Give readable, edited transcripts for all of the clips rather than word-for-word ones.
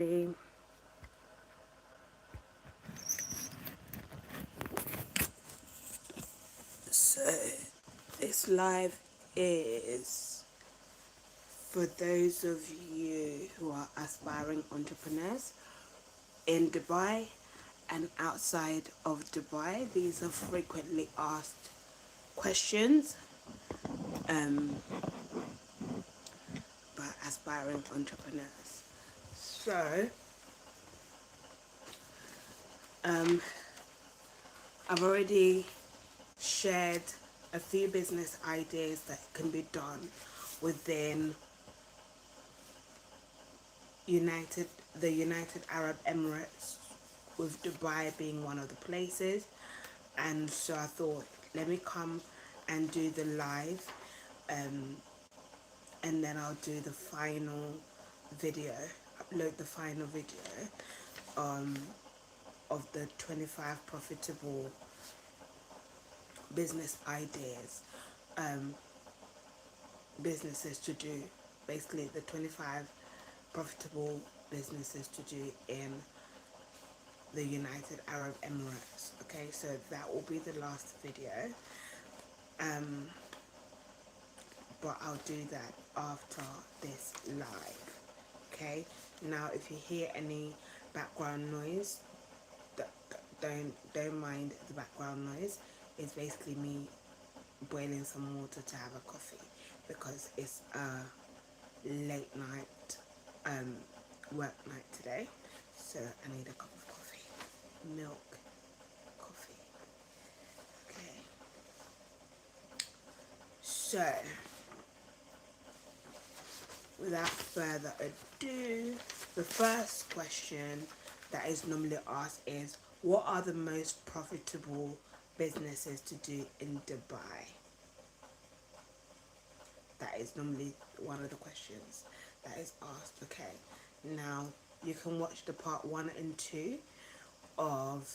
Ready? So, this live is for those of you who are aspiring entrepreneurs in Dubai and outside of Dubai. These are frequently asked questions um, by aspiring entrepreneurs. So, um, I've already shared a few business ideas that can be done within United the United Arab Emirates, with Dubai being one of the places. And so I thought, let me come and do the live, um, and then I'll do the final video, upload the final video um, of the 25 profitable business ideas, um, businesses to do, basically the 25 profitable businesses to do in the United Arab Emirates. Okay, so that will be the last video, um, but I'll do that after this live. Okay, now if you hear any background noise, don't mind the background noise. It's basically me boiling some water to have a coffee because it's a late night work night today, so I need a cup of coffee, milk coffee. Okay, so without further ado, the first question that is normally asked is, what are the most profitable businesses to do in Dubai? That is normally one of the questions that is asked. Okay, now you can watch the part 1 and 2 of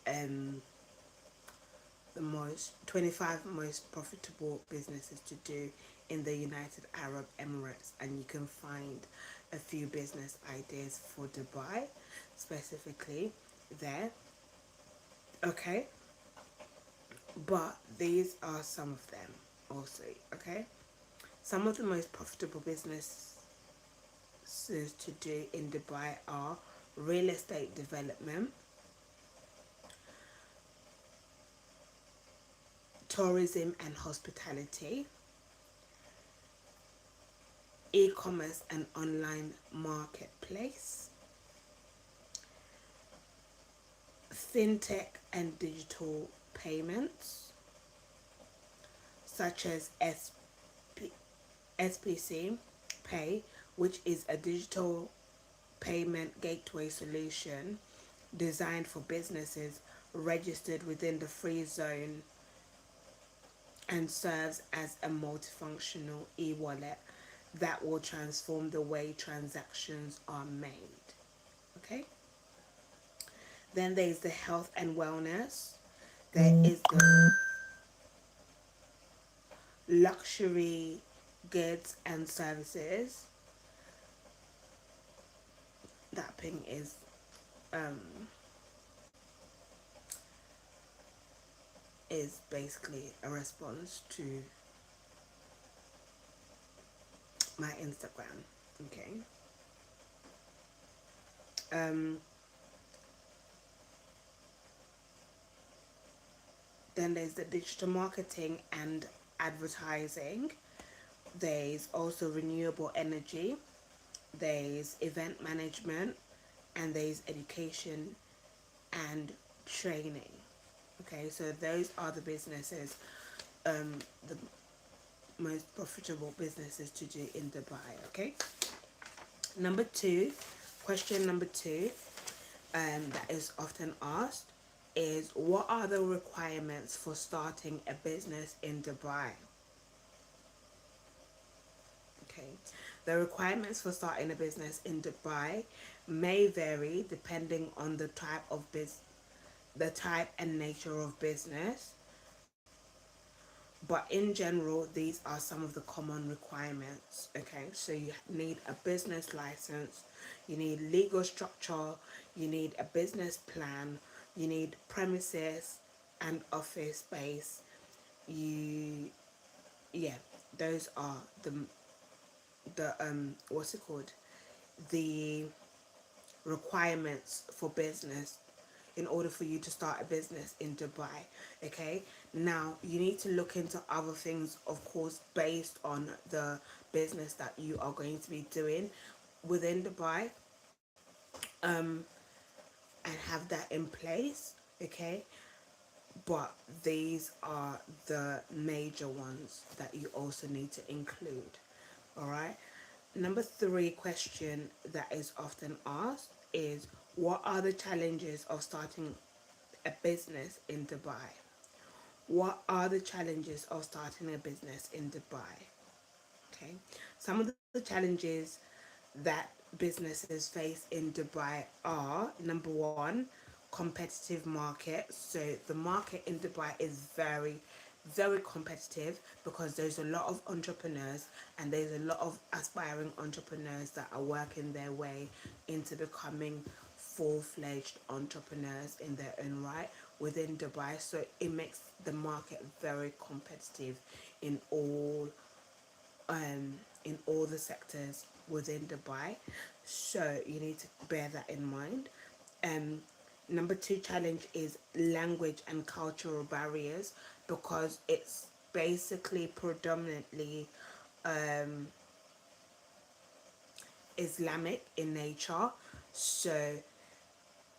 um the most 25 most profitable businesses to do in the United Arab Emirates, and you can find a few business ideas for Dubai specifically there. Okay, but these are some of them also. Okay, some of the most profitable businesses to do in Dubai are real estate development, tourism and hospitality, e-commerce and online marketplace, fintech and digital payments, such as SPC Pay, which is a digital payment gateway solution designed for businesses registered within the free zone and serves as a multifunctional e-wallet that will transform the way transactions are made. Okay? Then there's the health and wellness. There is the luxury goods and services. That ping um is basically a response to my Instagram. Okay. Um then there's the digital marketing and advertising. There's also renewable energy. There's event management, and there's education and training. Okay, so those are the businesses, the most profitable businesses to do in Dubai. Okay, number two, question number two, that is often asked is, what are the requirements for starting a business in Dubai? Okay, the requirements for starting a business in Dubai may vary depending on the type of the type and nature of business, But in general, these are some of the common requirements. Okay, so you need a business license, you need legal structure, you need a business plan, you need premises and office space. You, yeah, those are the what's it called? The requirements for business in order for you to start a business in Dubai. Okay, now you need to look into other things, of course, based on the business that you are going to be doing within Dubai, um, and have that in place. Okay, but these are the major ones that you also need to include. All right. Number three question that is often asked is, what are the challenges of starting a business in Dubai? What are the challenges of starting a business in Dubai? Okay. Some of the challenges that businesses face in Dubai are, number one, competitive market. So the market in Dubai is very competitive because there's a lot of entrepreneurs and there's a lot of aspiring entrepreneurs that are working their way into becoming full-fledged entrepreneurs in their own right within Dubai. So it makes the market very competitive in all um, in all the sectors within Dubai. So you need to bear that in mind. Um, Number two challenge is language and cultural barriers because it's basically predominantly um, Islamic in nature. So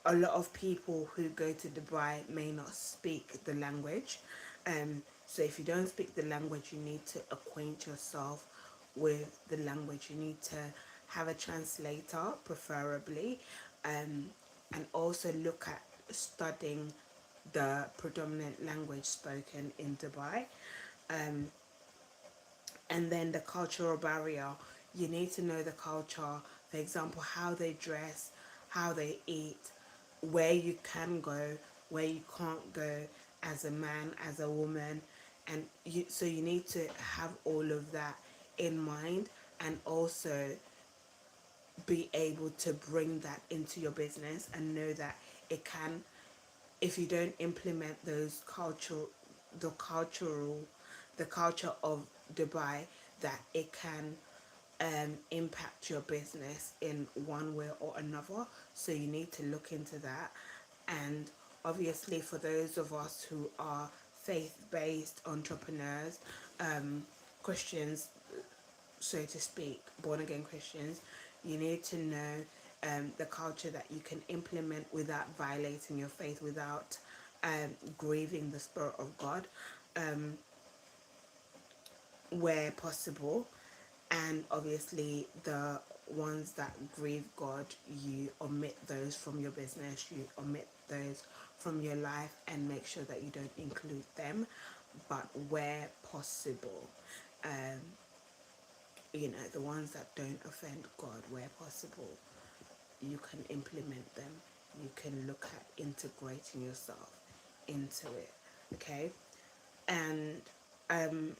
a lot of people who go to Dubai may not speak the language. So if you don't speak the language, you need to acquaint yourself with the language. You need to have a translator, preferably, um, and also look at studying the predominant language spoken in Dubai. Um, and then the cultural barrier, you need to know the culture, for example, how they dress, how they eat, where you can go, where you can't go as a man, as a woman. And so you need to have all of that in mind, and also be able to bring that into your business and know that it can, if you don't implement those the cultural the culture of Dubai, that it can impact your business in one way or another. So you need to look into that. And obviously, for those of us who are faith-based entrepreneurs, Christians, so to speak, born again Christians, you need to know the culture that you can implement without violating your faith, without grieving the Spirit of God, um, where possible. And obviously, the ones that grieve God, you omit those from your business, you omit those from your life, and make sure that you don't include them. But where possible, um, the ones that don't offend God, where possible, you can implement them. You can look at integrating yourself into it. Okay. And um,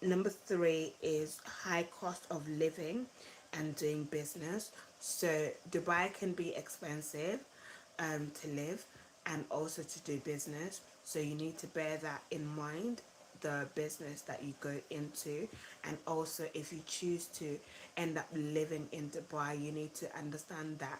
number three is high cost of living and doing business. So Dubai can be expensive to live and also to do business. So you need to bear that in mind, the business that you go into. And also, if you choose to end up living in Dubai, you need to understand that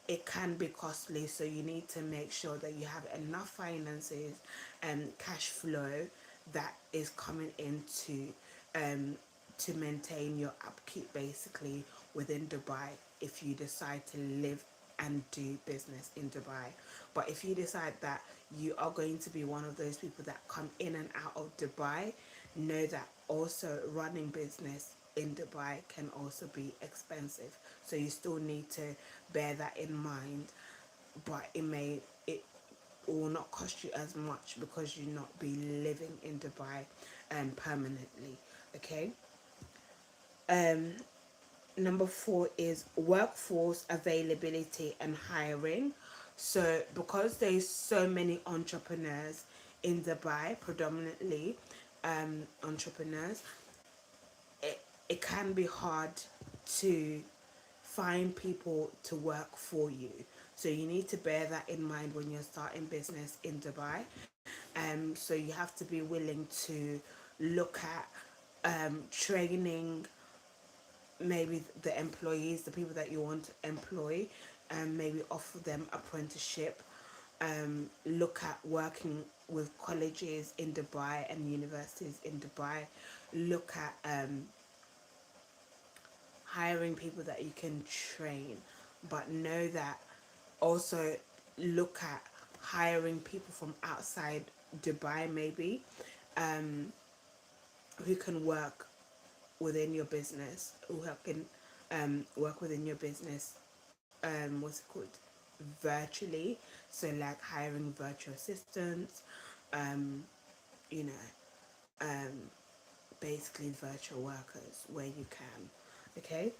it can be costly. So you need to make sure that you have enough finances and cash flow that is coming into um, to maintain your upkeep basically within Dubai, if you decide to live and do business in Dubai. But if you decide that you are going to be one of those people that come in and out of Dubai, know that also running business in Dubai can also be expensive. So you still need to bear that in mind. But it will not cost you as much because you not be living in Dubai permanently. Okay. Um, Number four is workforce availability and hiring. So because there's so many entrepreneurs in Dubai predominantly, entrepreneurs, it can be hard to find people to work for you. So you need to bear that in mind when you're starting business in Dubai. So you have to be willing to look at training maybe the employees, the people that you want to employ, and maybe offer them apprenticeship. Look at working with colleges in Dubai and universities in Dubai. Look at hiring people that you can train, but know that also look at hiring people from outside Dubai maybe, um, who can work within your business, who can work within your business, what's it called, virtually. So like hiring virtual assistants, um, you know, basically virtual workers where you can. Okay,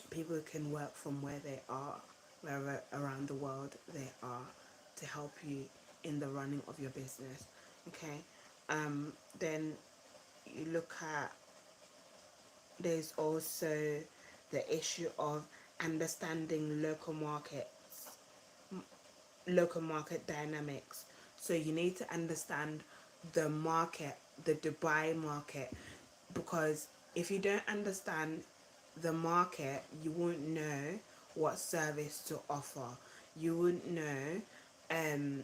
people can work from where they are, wherever around the world they are, to help you in the running of your business. Okay, then you look at, there's also the issue of understanding local market dynamics. So you need to understand the market, the Dubai market, because if you don't understand the market, you won't know what service to offer. You wouldn't know um,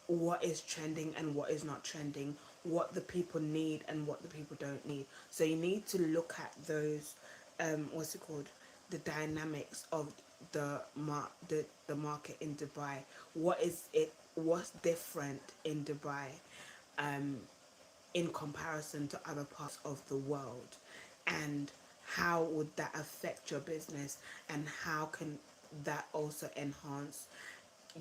what is trending and what is not trending, what the people need and what the people don't need. So you need to look at those, what's it called, the dynamics of the market in Dubai. What is it? What's different in Dubai, um, in comparison to other parts of the world, and how would that affect your business, and how can that also enhance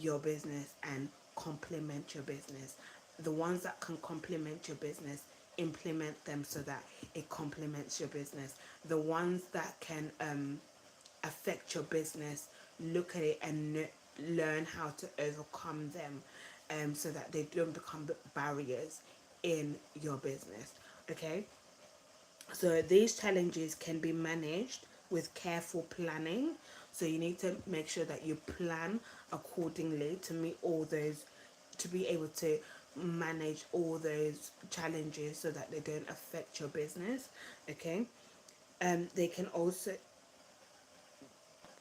your business and complement your business. The ones that can complement your business, implement them so that it complements your business. The ones that can affect your business, look at it and learn how to overcome them, so that they don't become barriers in your business. Okay, so these challenges can be managed with careful planning. So you need to make sure that you plan accordingly to meet all those, to be able to manage all those challenges so that they don't affect your business. Okay. They can also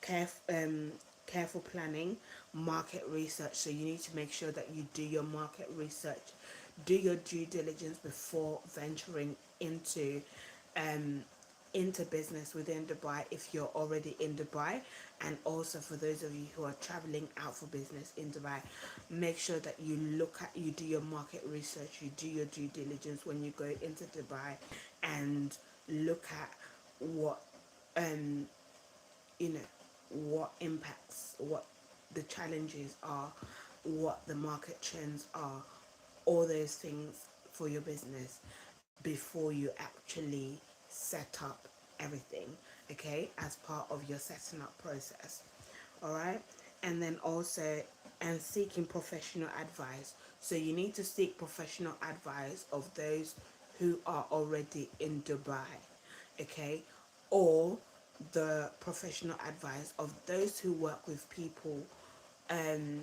caref- um, careful planning, market research. So you need to make sure that you do your market research, do your due diligence before venturing um, into business within Dubai if you're already in Dubai, and also for those of you who are traveling out for business in Dubai, make sure that you do your market research, you do your due diligence when you go into Dubai, and look at what um you know what impacts, what the challenges are, what the market trends are, all those things for your business before you actually set up everything, okay, as part of your setting up process. All right. And then also, and seeking professional advice. So you need to seek professional advice of those who are already in Dubai, okay, or the professional advice of those who work with people um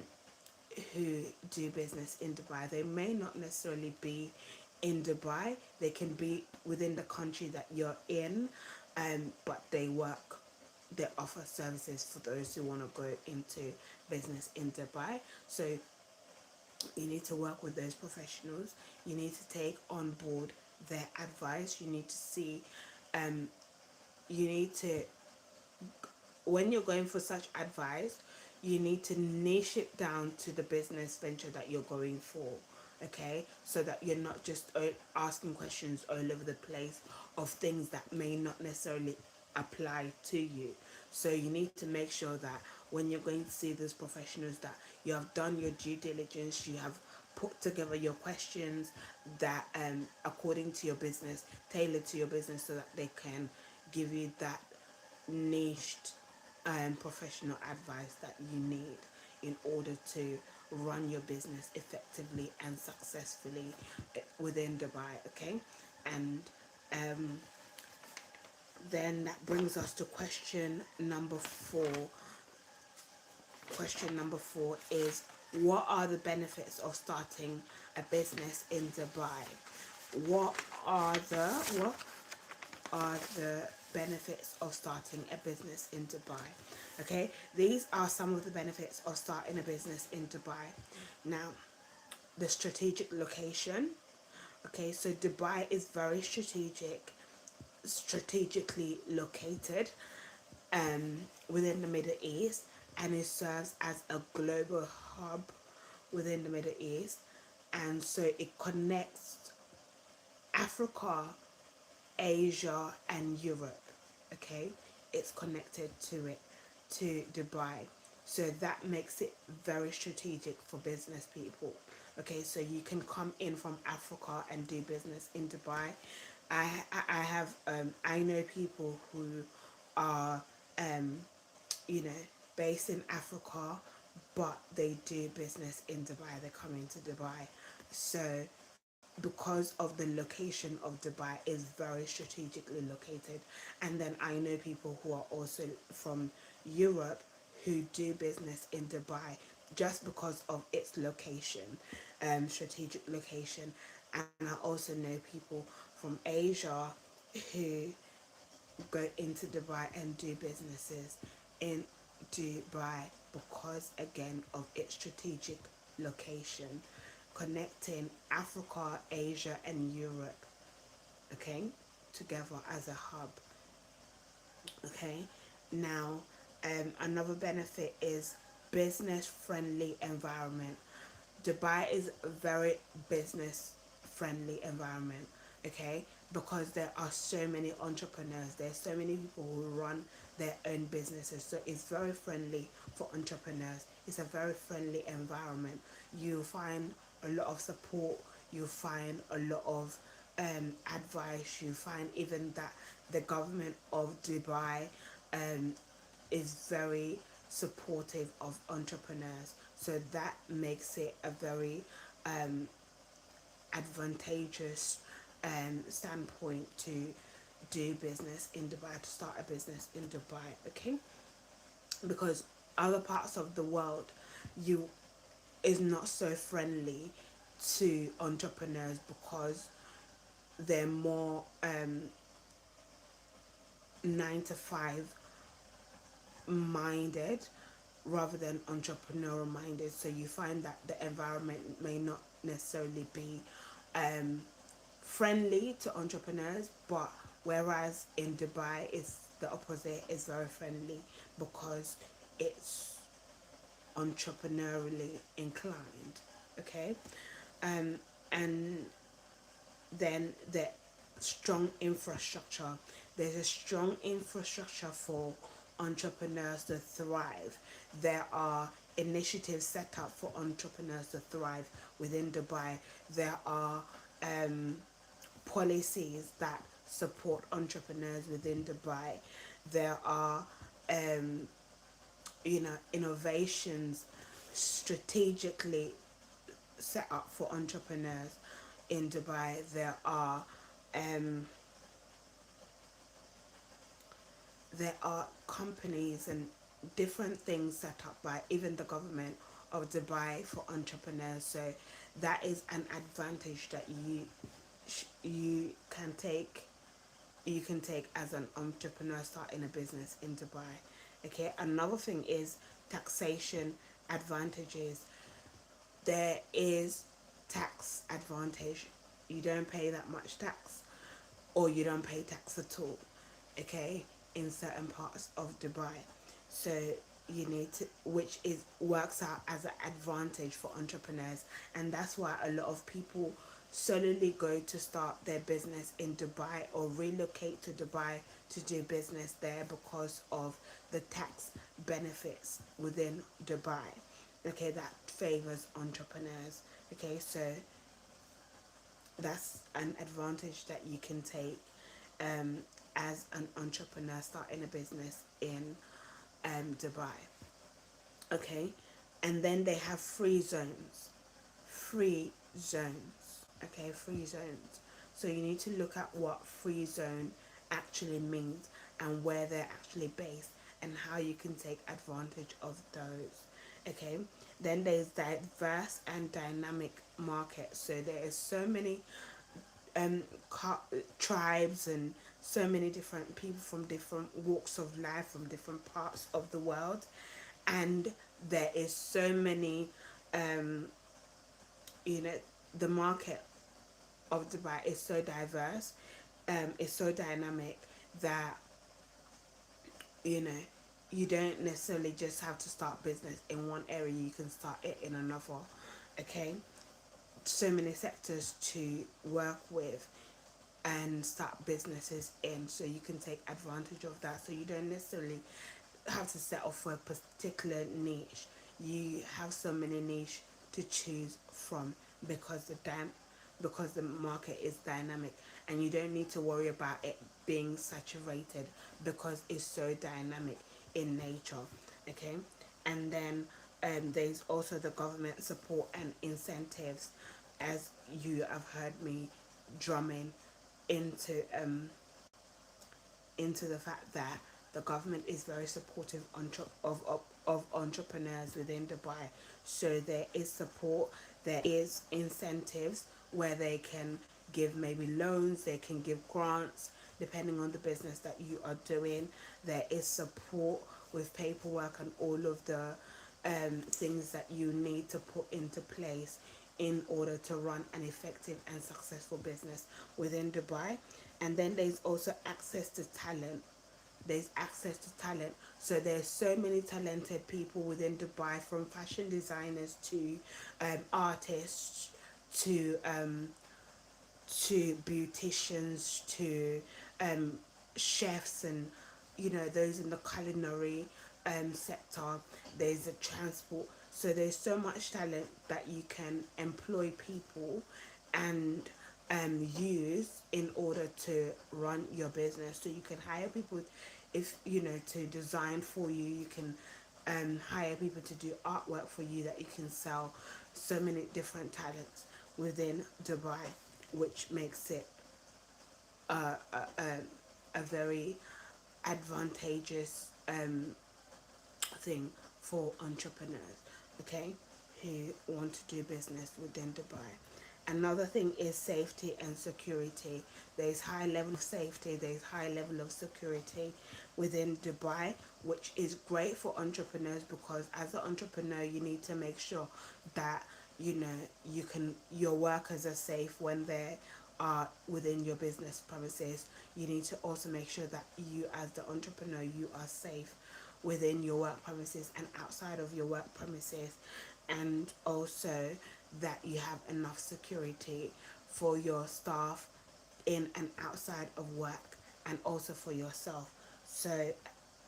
who do business in Dubai. They may not necessarily be in Dubai, they can be within the country that you're in, but they offer services for those who want to go into business in Dubai. So you need to work with those professionals. You need to take on board their advice. You need to see, um, you need to, when you're going for such advice, you need to niche it down to the business venture that you're going for, okay? So that you're not just asking questions all over the place of things that may not necessarily apply to you. So you need to make sure that when you're going to see those professionals, that you have done your due diligence, you have put together your questions that according to your business, tailored to your business, so that they can give you that niched professional advice that you need in order to run your business effectively and successfully within Dubai. Okay, and um, then that brings us to question number 4. Question number 4 is, what are the benefits of starting a business in Dubai? What are the what are the benefits of starting a business in Dubai? Okay, these are some of the benefits of starting a business in Dubai. Now, the strategic location. Okay, so Dubai is very strategically located within the Middle East, and it serves as a global hub within the Middle East, and so it connects Africa, Asia, and Europe. Okay, it's connected to Dubai, so that makes it very strategic for business people. Okay, so you can come in from Africa and do business in Dubai. I know people who are um, you know, based in Africa, but they do business in Dubai. They come into Dubai, so because of the location of Dubai is very strategically located. And then I know people who are also from Europe who do business in Dubai just because of its location, strategic location. And I also know people from Asia who go into Dubai and do businesses in Dubai because again of its strategic location, connecting Africa, Asia, and Europe, okay, together as a hub. Okay, now another benefit is business friendly environment. Dubai is a very business friendly environment, okay, because there are so many entrepreneurs, there's so many people who run their own businesses, so it's very friendly for entrepreneurs. It's a very friendly environment. You find a lot of support, you find a lot of advice, you find even that the government of Dubai um, is very supportive of entrepreneurs, so that makes it a very um, advantageous standpoint to do business in Dubai, to start a business in Dubai. Okay, because other parts of the world, you is not so friendly to entrepreneurs because they're more 9 to 5 minded rather than entrepreneurial minded. So you find that the environment may not necessarily be um, friendly to entrepreneurs, but whereas in Dubai it's the opposite, it's very friendly because it's entrepreneurially inclined. Okay, um, and then the strong infrastructure. There's a strong infrastructure for entrepreneurs to thrive. There are initiatives set up for entrepreneurs to thrive within Dubai. There are policies that support entrepreneurs within Dubai. There are innovations strategically set up for entrepreneurs in Dubai. Um, there are companies and different things set up by even the government of Dubai for entrepreneurs. So that is an advantage that you can take. You can take as an entrepreneur starting a business in Dubai. Okay. Another thing is taxation advantages. There is tax advantage. You don't pay that much tax, or you don't pay tax at all, okay, in certain parts of Dubai. So you need to, which is works out as an advantage for entrepreneurs, and that's why a lot of people solely go to start their business in Dubai or relocate to Dubai to do business there because of the tax benefits within Dubai. Okay, that favors entrepreneurs. Okay, so that's an advantage that you can take um, as an entrepreneur starting a business in Dubai. Okay, And then they have free zones. Free zones. Okay, free zones. So you need to look at what free zone actually means and where they're actually based and how you can take advantage of those. Okay, then there's diverse and dynamic markets. So there is so many um tribes and so many different people from different walks of life from different parts of the world, and there is so many um you know the market of Dubai is so diverse, it's so dynamic that you know you don't necessarily just have to start business in one area, you can start it in another. Okay, so many sectors to work with and start businesses in, so you can take advantage of that, so you don't necessarily have to settle for a particular niche. You have so many niche to choose from because because the market is dynamic, and you don't need to worry about it being saturated because it's so dynamic in nature. Okay, and then there's also the government support and incentives, as you have heard me drumming into into the fact that the government is very supportive of entrepreneurs within Dubai. So there is support, there is incentives where they can give maybe loans, they can give grants depending on the business that you are doing. There is support with paperwork and all of the things that you need to put into place in order to run an effective and successful business within Dubai. And then there's also access to talent. There's access to talent. So there's so many talented people within Dubai, from fashion designers to artists to beauticians to um, chefs, and those in the culinary sector. There's a transport, so there's so much talent that you can employ people and use in order to run your business. So you can hire people, if to design for you. You can hire people to do artwork for you that you can sell. So many different talents within Dubai, which makes it a very advantageous thing for entrepreneurs, okay, who want to do business within Dubai. Another thing is safety and security. There's high level of safety, there's high level of security within Dubai, which is great for entrepreneurs, because as an entrepreneur you need to make sure that your workers are safe when they are within your business premises. You need to also make sure that you, as the entrepreneur, you are safe within your work premises and outside of your work premises, and also that you have enough security for your staff in and outside of work, and also for yourself. So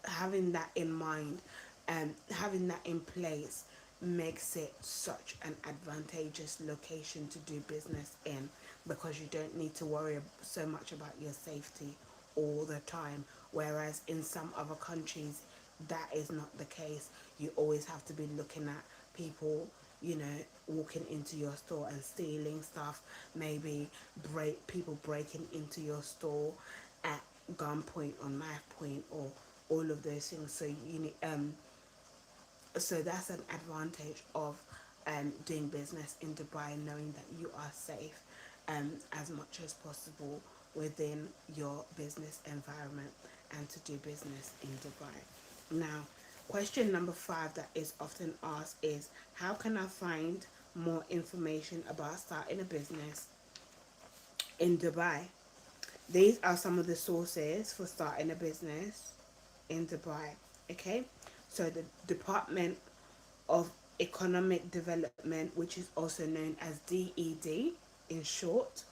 having that in mind and having that in place makes it such an advantageous location to do business in, because you don't need to worry so much about your safety all the time, whereas in some other countries that is not the case. You always have to be looking at people walking into your store and stealing stuff, maybe people breaking into your store at gunpoint or knife point, or all of those things. So you need so that's an advantage of doing business in Dubai, knowing that you are safe as much as possible within your business environment and to do business in Dubai. Now, question number 5 that is often asked is, how can I find more information about starting a business in Dubai? These are some of the sources for starting a business in Dubai. Okay, so the Department of Economic Development, which is also known as DED in short.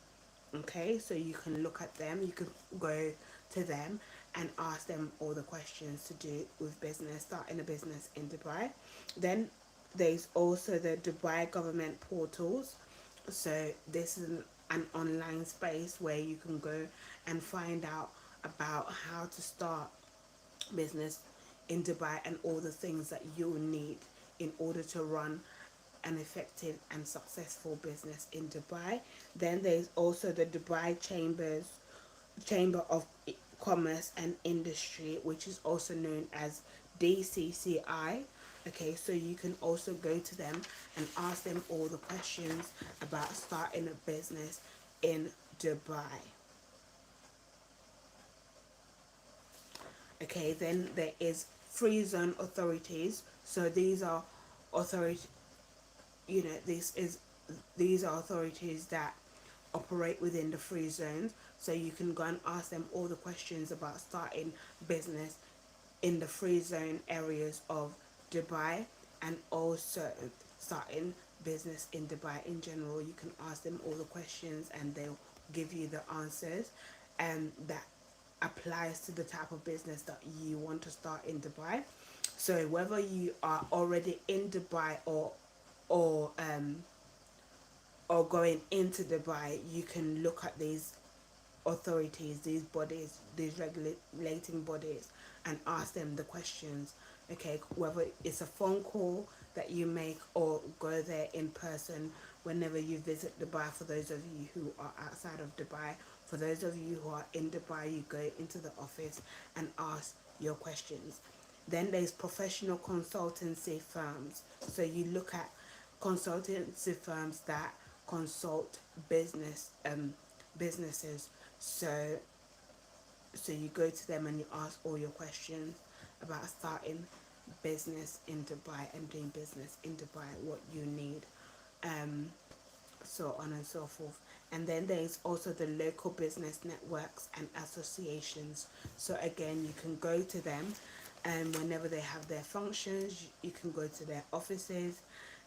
Okay, so you can look at them, you can go to them and ask them all the questions to do with business, starting a business in Dubai. Then there's also the Dubai government portals. So this is an online space where you can go and find out about how to start business in Dubai and all the things that you'll need in order to run an effective and successful business in Dubai. Then there's also the Dubai Chamber of Commerce and Industry, which is also known as DCCI. Okay, so you can also go to them and ask them all the questions about starting a business in Dubai. Okay, then there is free zone authorities. So these are authority, this is these are authorities that operate within the free zones, so you can go and ask them all the questions about starting business in the free zone areas of Dubai, and also starting business in Dubai in general. You can ask them all the questions and they'll give you the answers, and that applies to the type of business that you want to start in Dubai. So whether you are already in Dubai or or going into Dubai, you can look at these authorities, these bodies, these regulating bodies, and ask them the questions. Okay, whether it's a phone call that you make or go there in person whenever you visit Dubai. For those of you who are outside of Dubai, for those of you who are in Dubai, you go into the office and ask your questions. Then there's professional consultancy firms. So you look at consultancy firms that consult businesses. So you go to them and you ask all your questions about starting business in Dubai and doing business in Dubai, what you need, um, so on and so forth. And then there's also the local business networks and associations. So again, you can go to them, and whenever they have their functions, you can go to their offices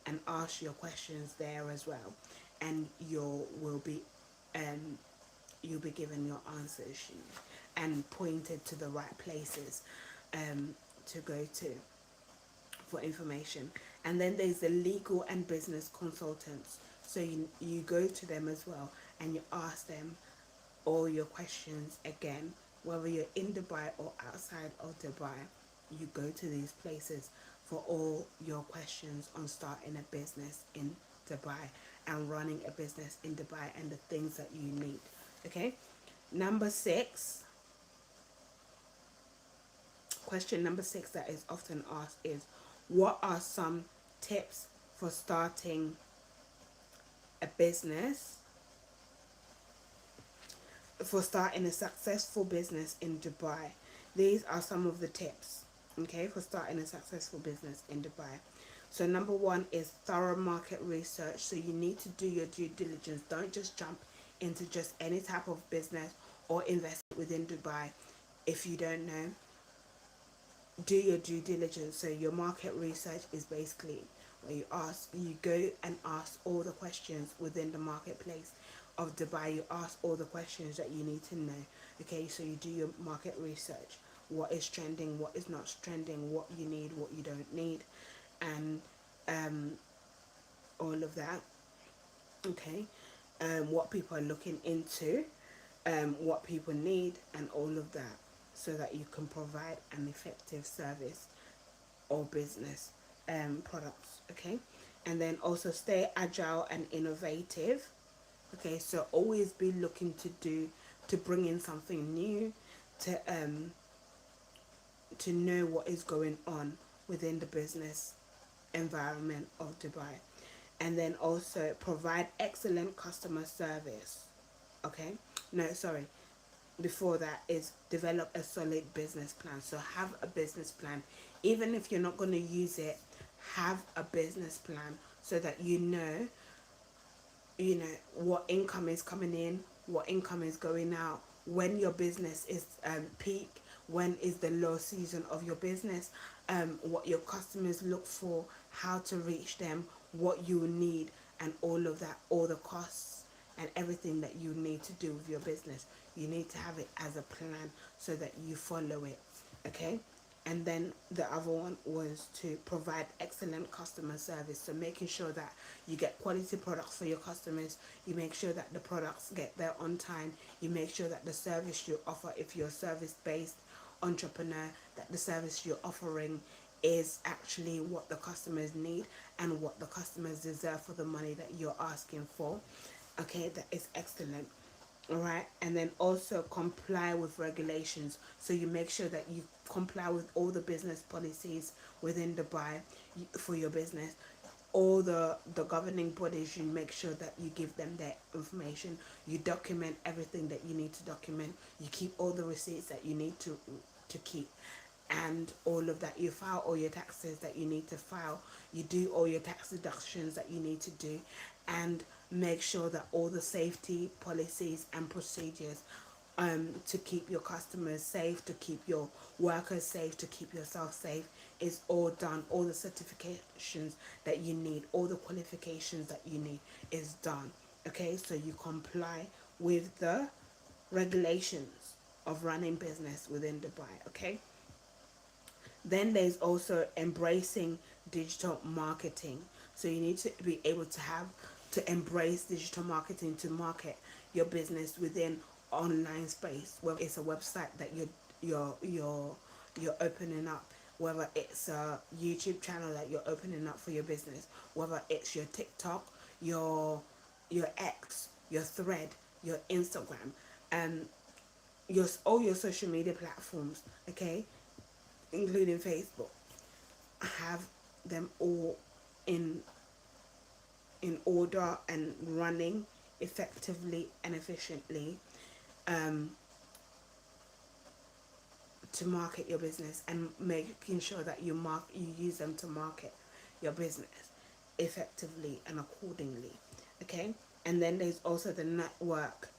and ask your questions there as well, and um, you'll be given your answers and pointed to the right places to go to for information. And then there's the legal and business consultants. So you go to them as well and you ask them all your questions again, whether you're in Dubai or outside of Dubai. You go to these places for all your questions on starting a business in Dubai and running a business in Dubai and the things that you need. Okay, number 6, question number 6 that is often asked is, what are some tips for starting a business, for starting a successful business in Dubai? These are some of the tips, okay, for starting a successful business in Dubai. So number 1 is thorough market research. So you need to do your due diligence. Don't just jump into just any type of business or invest within Dubai if you don't know. Do your due diligence. So your market research is basically where you go and ask all the questions within the marketplace of Dubai. You ask all the questions that you need to know. Okay, so you do your market research. What is trending, what is not trending, what you need, what you don't need, and um, all of that. Okay, what people are looking into, what people need, and all of that, so that you can provide an effective service or business products. Okay, and then also stay agile and innovative. Okay, so always be looking to bring in something new, to know what is going on within the business environment of Dubai. And then also provide excellent customer service. Okay, no, sorry, before that is develop a solid business plan. So have a business plan. Even if you're not going to use it, have a business plan so that you know what income is coming in, what income is going out, when your business is peak, when is the low season of your business, what your customers look for, how to reach them, what you need, and all of that, all the costs and everything that you need to do with your business. You need to have it as a plan so that you follow it. Okay, and then the other one was to provide excellent customer service. So making sure that you get quality products for your customers, you make sure that the products get there on time, you make sure that the service you offer, if you're a service based entrepreneur, that the service you're offering is actually what the customers need and what the customers deserve for the money that you're asking for. Okay, that is excellent. All right, and then also comply with regulations, so you make sure that you comply with all the business policies within Dubai for your business. All the governing bodies, you make sure that you give them their information, you document everything that you need to document, you keep all the receipts that you need to keep, and all of that. You file all your taxes that you need to file, you do all your tax deductions that you need to do, and make sure that all the safety policies and procedures, to keep your customers safe, to keep your workers safe, to keep yourself safe, is all done. All the certifications that you need, all the qualifications that you need is done. Okay, so you comply with the regulations of running business within Dubai. Okay, then there's also embracing digital marketing. So you need to be able to have to embrace digital marketing to market your business within online space, whether it's a website that you're opening up, whether it's a YouTube channel that you're opening up for your business, whether it's your TikTok, your X, your Thread, your Instagram, and your all your social media platforms. Okay, including Facebook, have them all in order and running effectively and efficiently, um, to market your business, and making sure that you use them to market your business effectively and accordingly. Okay, and then there's also the network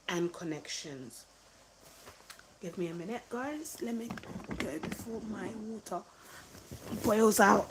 and connections. Give me a minute, guys. Let me go before my water boils out.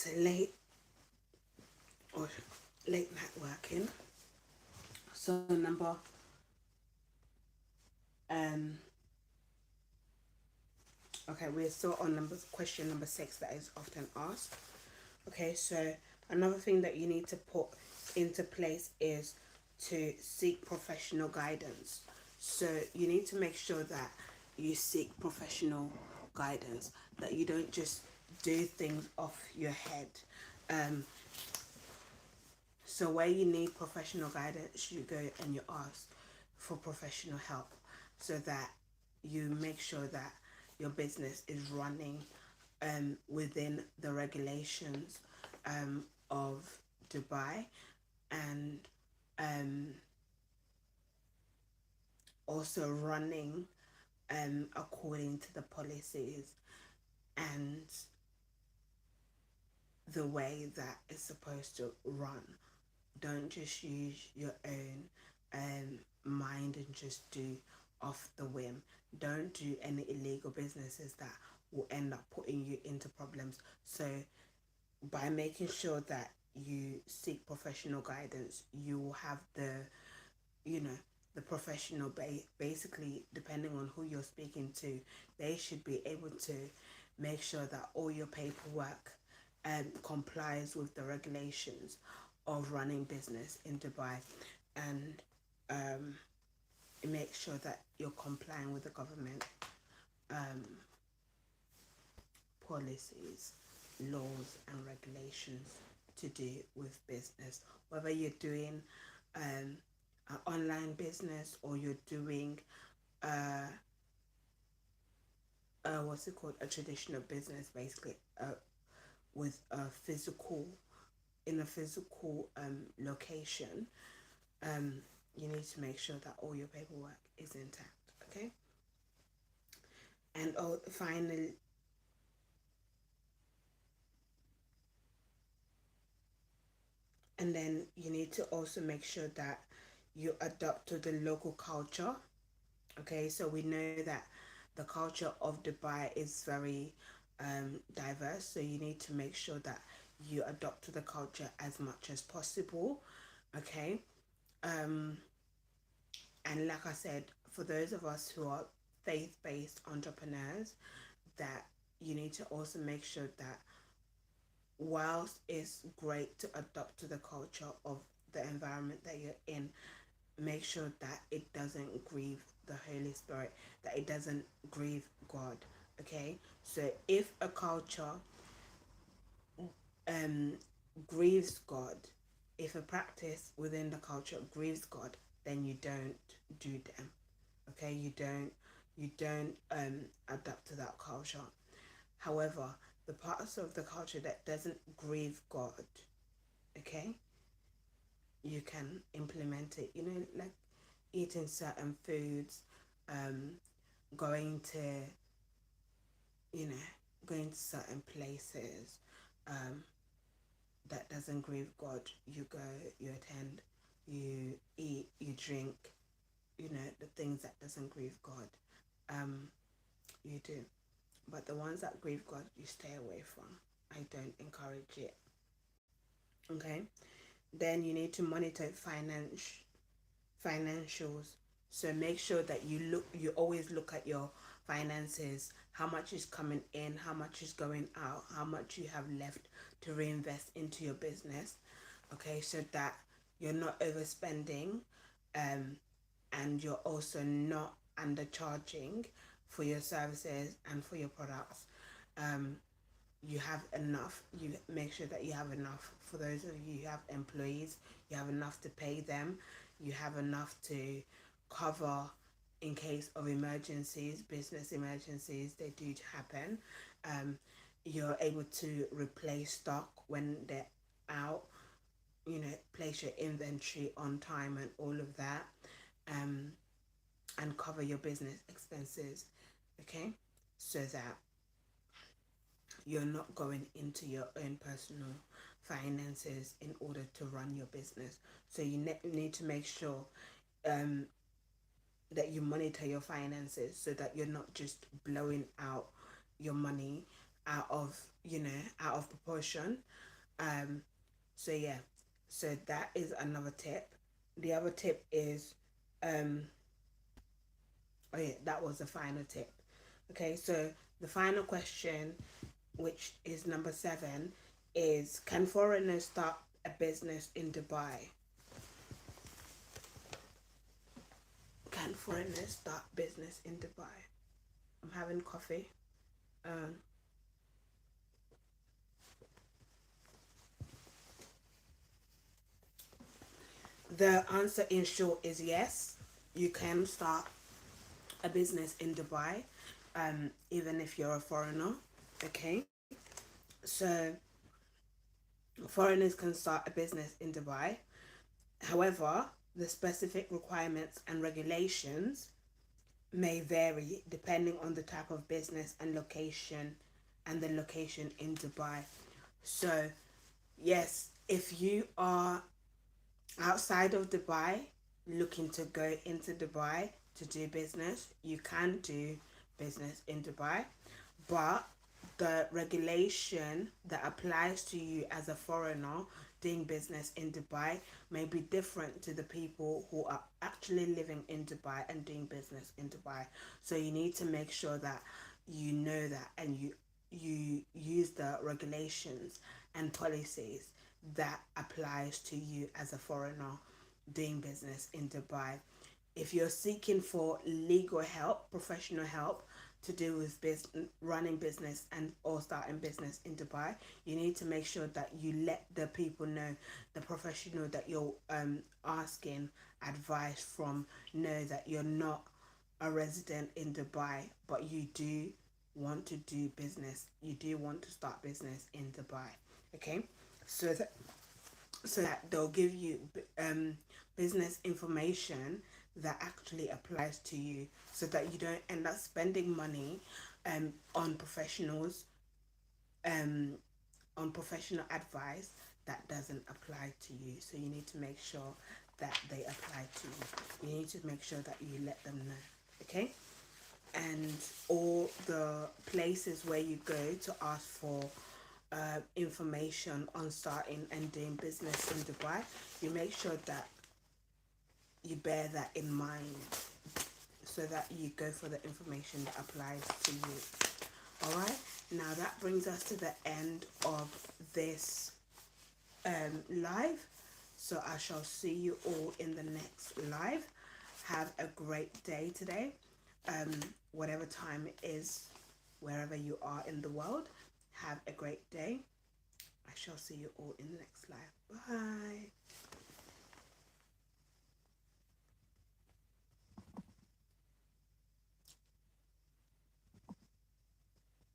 So or late night working. So um we're still on question number 6 that is often asked. Okay, so another thing that you need to put into place is to seek professional guidance. So you need to make sure that you seek professional guidance, that you don't just do things off your head. Um, so where you need professional guidance, you go and you ask for professional help so that you make sure that your business is running within the regulations of Dubai, and um, also running according to the policies and the way that it's supposed to run. Don't just use your own mind and just do off the whim. Don't do any illegal businesses that will end up putting you into problems. So by making sure that you seek professional guidance, you will have you know, the professional basically, depending on who you're speaking to, they should be able to make sure that all your paperwork complies with the regulations of running business in Dubai, and um, make sure that you're complying with the government um, policies, laws, and regulations to do with business. Whether you're doing an online business or you're doing what's it called, a traditional business, basically with a physical in a physical location, um, you need to make sure that all your paperwork is intact. Okay, and finally, and then you need to also make sure that you adapt to the local culture. Okay, so we know that the culture of Dubai is very diverse, so you need to make sure that you adapt to the culture as much as possible. Okay, um, and like I said, for those of us who are faith-based entrepreneurs, that you need to also make sure that whilst it's great to adapt to the culture of the environment that you're in, make sure that it doesn't grieve the Holy Spirit, that it doesn't grieve God. Okay, so if a culture um grieves God, if a practice within the culture grieves God, then you don't do them. Okay, you don't adapt to that culture. However, the parts of the culture that doesn't grieve God, okay, you can implement it. You know, like eating certain foods, um, going to, you know, going to certain places that doesn't grieve God. You go, you attend, you eat, you drink, you know, the things that doesn't grieve God. Um, you do. But the ones that grieve God, you stay away from. I don't encourage it. Okay? Then you need to monitor financials. So make sure that you always look at your finances, how much is coming in, how much is going out, how much you have left to reinvest into your business. Okay, so that you're not overspending, um, and you're also not undercharging for your services and for your products. Um, you have enough. You make sure that you have enough. For those of you who have employees, you have enough to pay them. You have enough to cover in case of emergencies, business emergencies. They do happen. Um, you're able to replace stock when they're out. You know, place your inventory on time and all of that, um, and cover your business expenses. Okay, so that you're not going into your own personal finances in order to run your business. So you need to make sure um, that you monitor your finances so that you're not just blowing out your money out of, you know, out of proportion. um so yeah, so that is another tip. The other tip is, um oh yeah, that was the final tip. Okay, so the final question, which is number 7, is, can foreigners start a business in Dubai? Can foreigners start business in Dubai? I'm having coffee. um the answer in short is yes, you can start a business in Dubai, even if you're a foreigner. Okay, so foreigners can start a business in Dubai. However, the specific requirements and regulations may vary depending on the type of business and the location in Dubai. So, yes, if you are outside of Dubai looking to go into Dubai to do business, you can do business in Dubai, but the regulation that applies to you as a foreigner doing business in Dubai may be different to the people who are actually living in Dubai and doing business in Dubai. So you need to make sure that you know that, and you use the regulations and policies that applies to you as a foreigner doing business in Dubai. If you're seeking for legal help, professional help to do with running business and or starting business in Dubai, you need to make sure that you let the people know, the professional that you're asking advice from, know that you're not a resident in Dubai, but you do want to do business. You do want to start business in Dubai. Okay, so that they'll give you business information that actually applies to you, so that you don't end up spending money on professionals, um, on professional advice that doesn't apply to you. So you need to make sure that they apply to you. You need to make sure that you let them know. Okay, and all the places where you go to ask for information on starting and doing business in Dubai, you make sure that you bear that in mind, so that you go for the information that applies to you. All right, now that brings us to the end of this live. So I shall see you all in the next live. Have a great day today, whatever time it is, wherever you are in the world. Have a great day. I shall see you all in the next live. Bye.